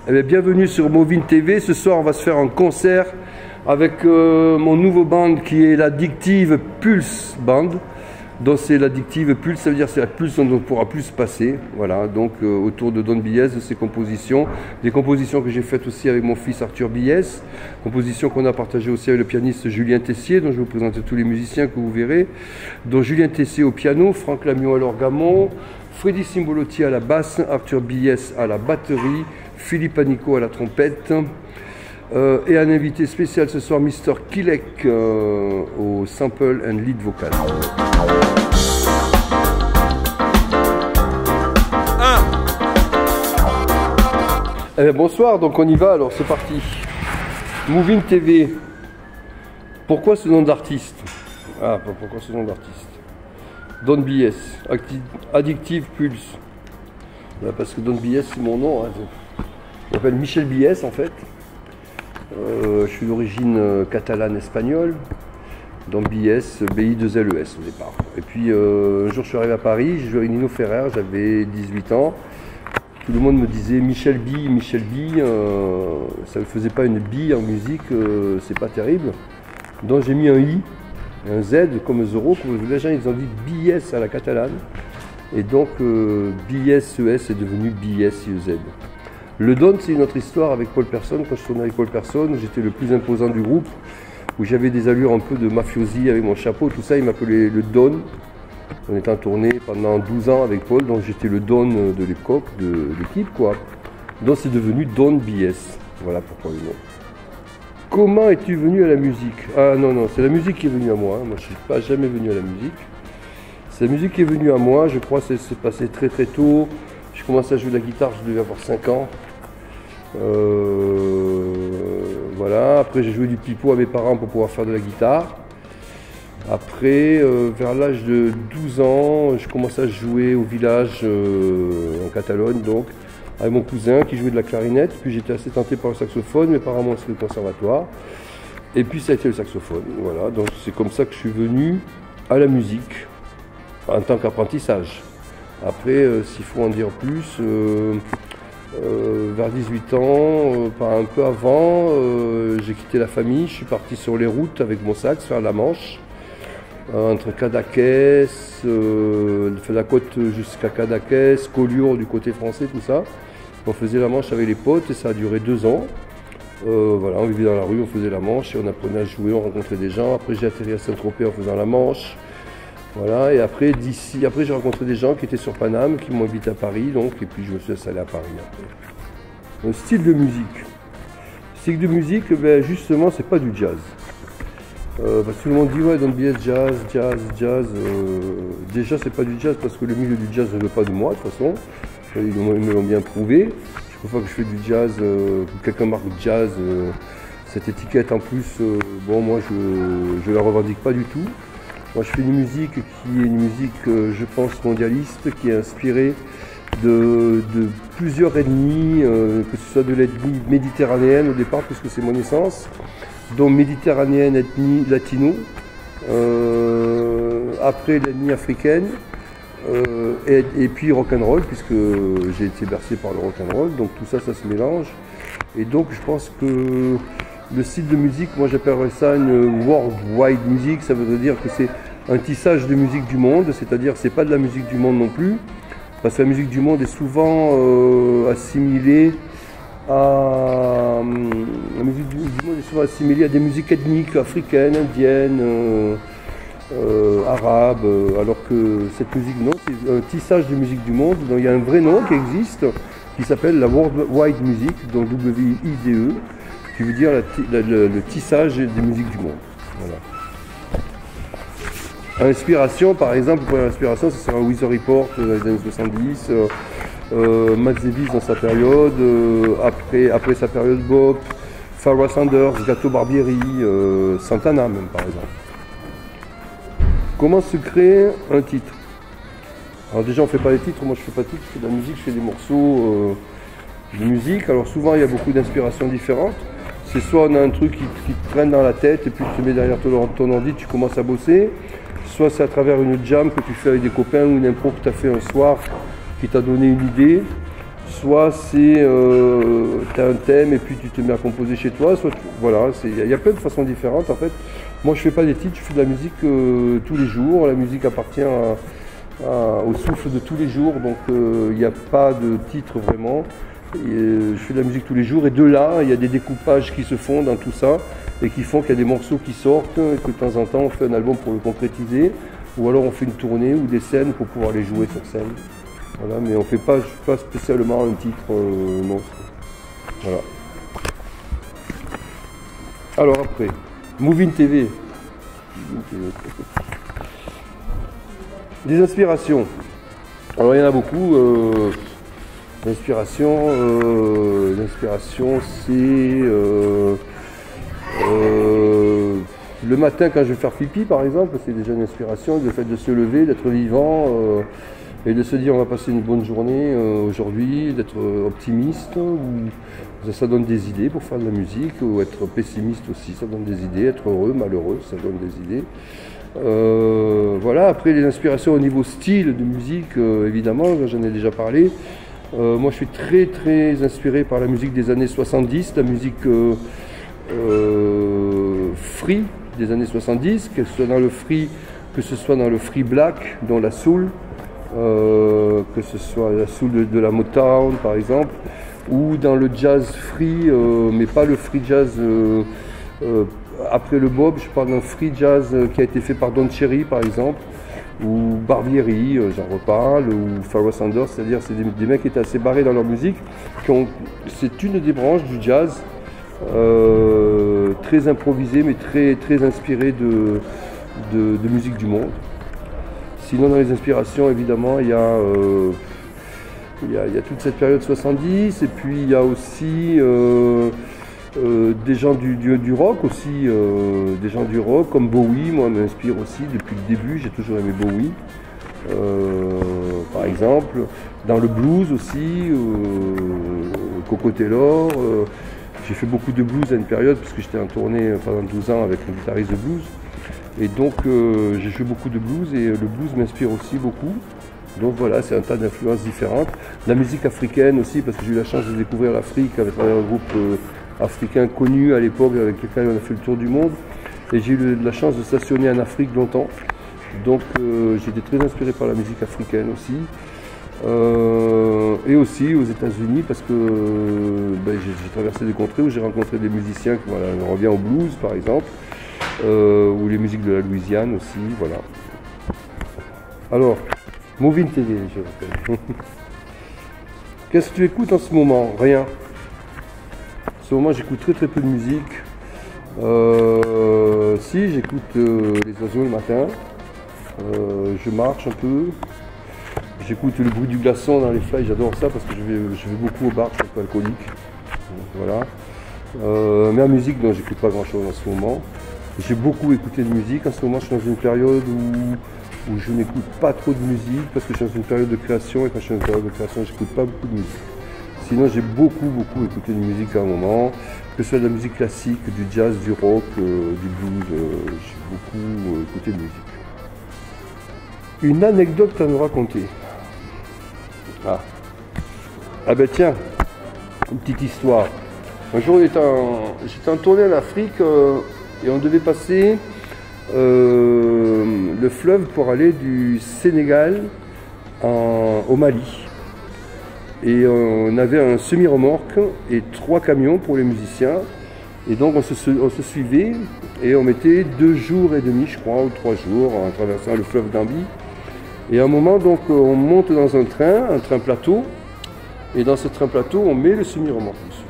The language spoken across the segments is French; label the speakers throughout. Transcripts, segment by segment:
Speaker 1: Eh bien, bienvenue sur Movin TV. Ce soir, on va se faire un concert avec mon nouveau band qui est l'Addictive Pulse Band. Donc c'est l'Addictive Pulse, ça veut dire que c'est la pulse dont on pourra plus passer. Voilà, donc autour de Don Bies, de ses compositions. Des compositions que j'ai faites aussi avec mon fils Arthur Bies. Compositions qu'on a partagées aussi avec le pianiste Julien Tessier, dont je vais vous présenter tous les musiciens que vous verrez. Dont Julien Tessier au piano, Franck Lamiot à l'orgamon, Freddy Simbolotti à la basse, Arthur Bies à la batterie, Philippe Anico à la trompette. Et un invité spécial ce soir, Mr. Kilek au sample and lead vocal. Eh bien, bonsoir, donc on y va, alors c'est parti. Movin TV. Pourquoi ce nom d'artiste? Ah, pourquoi ce nom d'artiste? Don Bies, Addictive Pulse. Ben, parce que Don Bies c'est mon nom. Hein. Je m'appelle Michel Bies en fait. Je suis d'origine catalane espagnole. Don Bies, BI2LES au départ. Et puis un jour je suis arrivé à Paris, j'ai joué avec Nino Ferrer, j'avais 18 ans. Tout le monde me disait Michel B, Michel B. Ça ne faisait pas une B en musique, c'est pas terrible. Donc j'ai mis un I, un Z comme Zoro. Les gens ils ont dit BS à la catalane. Et donc BSES est devenu BSEZ. Le Don, c'est une autre histoire avec Paul Persson. Quand je tournais avec Paul Persson, j'étais le plus imposant du groupe, où j'avais des allures un peu de mafiosi avec mon chapeau, tout ça, il m'appelait le Don. On était en tournée pendant 12 ans avec Paul, donc j'étais le Don de l'époque, de l'équipe, quoi. Donc c'est devenu Don Bies. Voilà pourquoi le nom. Comment es-tu venu à la musique? Ah non, c'est la musique qui est venue à moi. Moi, je ne suis pas jamais venu à la musique. C'est la musique qui est venue à moi, je crois que c'est passé très très tôt. J'ai commencé à jouer de la guitare, je devais avoir 5 ans. Voilà, après j'ai joué du pipeau à mes parents pour pouvoir faire de la guitare. Après, vers l'âge de 12 ans, je commençais à jouer au village en Catalogne, donc, avec mon cousin qui jouait de la clarinette. Puis j'étais assez tenté par le saxophone, mes parents m'ont inscrit au conservatoire. Et puis ça a été le saxophone, voilà. Donc c'est comme ça que je suis venu à la musique, en tant qu'apprentissage. Après, s'il faut en dire plus, vers 18 ans, pas un peu avant, j'ai quitté la famille, je suis parti sur les routes avec mon sax, faire la Manche, entre Cadaqués, la côte jusqu'à Cadaqués, Collioure du côté français, tout ça. On faisait la Manche avec les potes et ça a duré 2 ans. Voilà, on vivait dans la rue, on faisait la Manche et on apprenait à jouer, on rencontrait des gens. Après j'ai atterri à Saint-Tropez en faisant la Manche. Voilà, et après j'ai rencontré des gens qui étaient sur Paname, qui m'ont invité à Paris, donc, et puis je me suis installé à Paris après. Le style de musique. Le style de musique, ben, justement, c'est pas du jazz. Parce que tout le monde dit, ouais, Don Bies, jazz. Déjà, c'est pas du jazz parce que le milieu du jazz ne veut pas de moi, de toute façon. Ils me l'ont bien prouvé. Chaque fois que je fais du jazz, que quelqu'un marque jazz, cette étiquette en plus, bon, moi, je la revendique pas du tout. Moi, je fais une musique qui est une musique, je pense, mondialiste, qui est inspirée de plusieurs ethnies, que ce soit de l'ethnie méditerranéenne au départ, puisque c'est mon essence, dont méditerranéenne, ethnie latino, après l'ethnie africaine, et puis rock'n'roll, puisque j'ai été bercé par le rock'n'roll, donc tout ça, ça se mélange. Et donc, je pense que le style de musique, moi j'appellerais ça une worldwide music, ça veut dire que c'est un tissage de musique du monde, c'est-à-dire c'est pas de la musique du monde non plus, parce que la musique du monde est souvent assimilée à la musique du monde est souvent assimilée à des musiques ethniques, africaines, indiennes, arabes, alors que cette musique non, c'est un tissage de musique du monde, donc il y a un vrai nom qui existe, qui s'appelle la worldwide music, donc WIDE. Qui veut dire le tissage des musiques du monde. Voilà. Inspiration, par exemple, pour l'inspiration, ce serait un Weezer Report dans les années 70, Miles Davis dans sa période, après sa période Bop, Pharoah Sanders, Gato Barbieri, Santana même par exemple. Comment se crée un titre? Alors déjà on ne fait pas les titres, moi je ne fais pas de titres, je fais de la musique, je fais des morceaux de musique. Alors souvent il y a beaucoup d'inspirations différentes. C'est soit on a un truc qui te traîne dans la tête et puis tu te mets derrière ton ordi, tu commences à bosser. Soit c'est à travers une jam que tu fais avec des copains ou une impro que tu as fait un soir qui t'a donné une idée. soit c'est tu as un thème et puis tu te mets à composer chez toi, soit voilà, il y a plein de façons différentes en fait. Moi je fais pas des titres, je fais de la musique tous les jours, la musique appartient au souffle de tous les jours, donc il n'y a pas de titre vraiment. Je fais de la musique tous les jours et de là il y a des découpages qui se font dans tout ça et qui font qu'il y a des morceaux qui sortent et que de temps en temps on fait un album pour le concrétiser ou alors on fait une tournée ou des scènes pour pouvoir les jouer sur scène. Voilà, mais on ne fait pas spécialement un titre non. Voilà. Alors après, Moving TV. Des inspirations. Alors il y en a beaucoup. L'inspiration, c'est le matin quand je vais faire pipi par exemple, c'est déjà une inspiration, le fait de se lever, d'être vivant et de se dire on va passer une bonne journée aujourd'hui, d'être optimiste, ça donne des idées pour faire de la musique, ou être pessimiste aussi, ça donne des idées, être heureux, malheureux, ça donne des idées. Voilà, après les inspirations au niveau style de musique, évidemment, j'en ai déjà parlé. Moi je suis très inspiré par la musique des années 70, la musique free des années 70, que ce soit dans le free black, dans la soul, que ce soit la soul de la Motown par exemple, ou dans le jazz free, mais pas le free jazz après le Bob, je parle d'un free jazz qui a été fait par Don Cherry par exemple, ou Barbieri, j'en reparle, ou Pharoah Sanders, c'est-à-dire c'est des mecs qui étaient assez barrés dans leur musique, c'est une des branches du jazz, très improvisée mais très inspirée de musique du monde. Sinon dans les inspirations évidemment il y a toute cette période 70 et puis il y a aussi des gens du rock aussi, des gens du rock comme Bowie, moi m'inspire aussi depuis le début, j'ai toujours aimé Bowie, par exemple. Dans le blues aussi, Coco Taylor, j'ai fait beaucoup de blues à une période puisque j'étais en tournée pendant 12 ans avec un guitariste de blues. Et donc j'ai joué beaucoup de blues et le blues m'inspire aussi beaucoup. Donc voilà, c'est un tas d'influences différentes. La musique africaine aussi, parce que j'ai eu la chance de découvrir l'Afrique avec un groupe africain connu à l'époque avec lequel on a fait le tour du monde. Et j'ai eu la chance de stationner en Afrique longtemps. Donc j'étais très inspiré par la musique africaine aussi. Et aussi aux États-Unis parce que j'ai traversé des contrées où j'ai rencontré des musiciens, voilà, on revient au blues par exemple, ou les musiques de la Louisiane aussi, voilà. Alors, Moving TV, je rappelle. Qu'est-ce que tu écoutes en ce moment? Rien. En ce moment, j'écoute très peu de musique. Si, j'écoute les oiseaux le matin. Je marche un peu. J'écoute le bruit du glaçon dans les fly, j'adore ça parce que je vais beaucoup au bar, je suis un peu alcoolique. Voilà. Mais en musique, non, j'écoute pas grand chose en ce moment. J'ai beaucoup écouté de musique. En ce moment, je suis dans une période où je n'écoute pas trop de musique parce que je suis dans une période de création et quand je suis dans une période de création, j'écoute pas beaucoup de musique. Sinon, j'ai beaucoup écouté de musique à un moment, que ce soit de la musique classique, du jazz, du rock, du blues, j'ai beaucoup écouté de musique. Une anecdote à nous raconter. Ah ben tiens, une petite histoire. Un jour, j'étais en tournée en Afrique et on devait passer le fleuve pour aller du Sénégal au Mali. Et on avait un semi-remorque et 3 camions pour les musiciens. Et donc on se suivait et on mettait 2 jours et demi, je crois, ou 3 jours en traversant le fleuve Gambie. Et à un moment, donc, on monte dans un train plateau. Et dans ce train plateau, on met le semi-remorque dessus.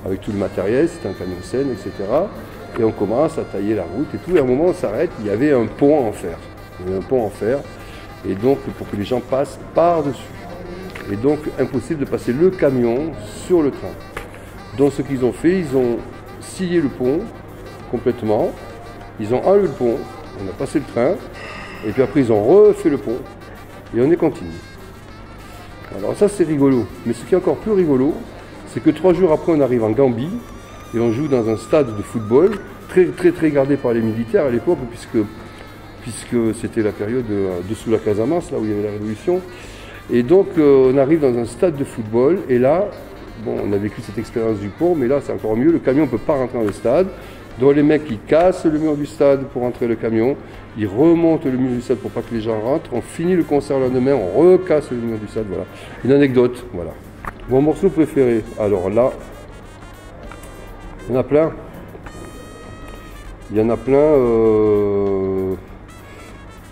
Speaker 1: Avec tout le matériel, c'était un camion scène, etc. Et on commence à tailler la route et tout. Et à un moment, on s'arrête, il y avait un pont en fer. Il y avait un pont en fer. Et donc, pour que les gens passent par-dessus. Et donc, impossible de passer le camion sur le train. Donc, ce qu'ils ont fait, ils ont scié le pont complètement. Ils ont enlevé le pont. On a passé le train. Et puis après, ils ont refait le pont. Et on est continué. Alors ça, c'est rigolo. Mais ce qui est encore plus rigolo, c'est que 3 jours après, on arrive en Gambie. Et on joue dans un stade de football, très gardé par les militaires à l'époque, puisque c'était la période dessous la Casamance, là où il y avait la révolution. Et donc on arrive dans un stade de football, et là, bon, on a vécu cette expérience du pont, mais là c'est encore mieux, le camion ne peut pas rentrer dans le stade. Donc les mecs ils cassent le mur du stade pour entrer le camion, ils remontent le mur du stade pour pas que les gens rentrent, on finit le concert le lendemain, on recasse le mur du stade, voilà. Une anecdote, voilà. Mon morceau préféré, alors là, il y en a plein. Il y en a plein.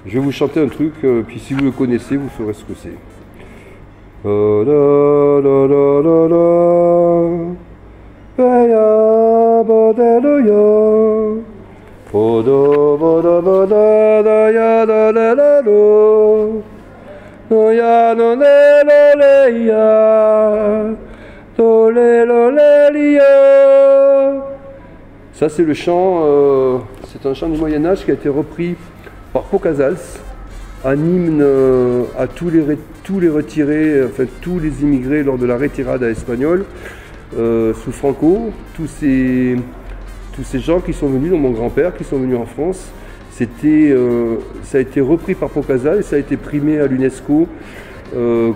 Speaker 1: Je vais vous chanter un truc, puis si vous le connaissez, vous saurez ce que c'est. Ça c'est le chant, c'est un chant du Moyen-Âge qui a été repris par Pau Casals, un hymne à tous les retirés, enfin tous les immigrés lors de la retirada espagnole sous Franco, tous ces gens qui sont venus, dont mon grand-père, qui sont venus en France. Ça a été repris par Pau Casals et ça a été primé à l'UNESCO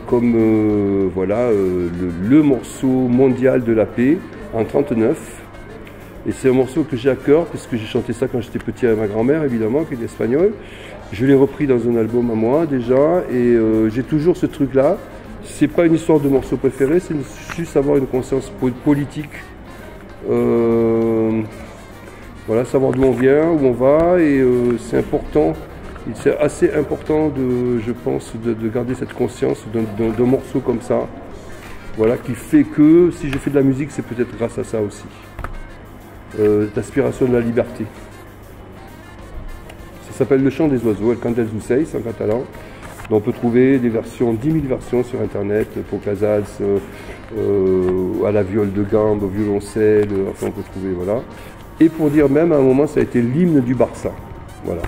Speaker 1: comme voilà, le morceau mondial de la paix en 1939. Et c'est un morceau que j'ai à cœur, parce que j'ai chanté ça quand j'étais petit à ma grand-mère, évidemment, qui est espagnole. Je l'ai repris dans un album à moi, déjà, et j'ai toujours ce truc-là. C'est pas une histoire de morceau préféré, c'est juste avoir une conscience politique. Voilà, savoir d'où on vient, où on va, et c'est important. C'est assez important, je pense, de garder cette conscience d'un morceau comme ça. Voilà, qui fait que, si je fais de la musique, c'est peut-être grâce à ça aussi. D'aspiration de la liberté. Ça s'appelle Le Chant des Oiseaux, El Canto dos Ocells en catalan. Donc on peut trouver des versions, 10 000 versions sur internet, Pau Casals, à la viole de gambe, au violoncelle, enfin on peut trouver, voilà. Et pour dire même, à un moment, ça a été l'hymne du Barça. Voilà.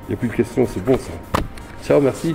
Speaker 1: Il n'y a plus de questions, c'est bon ça. Ciao, merci.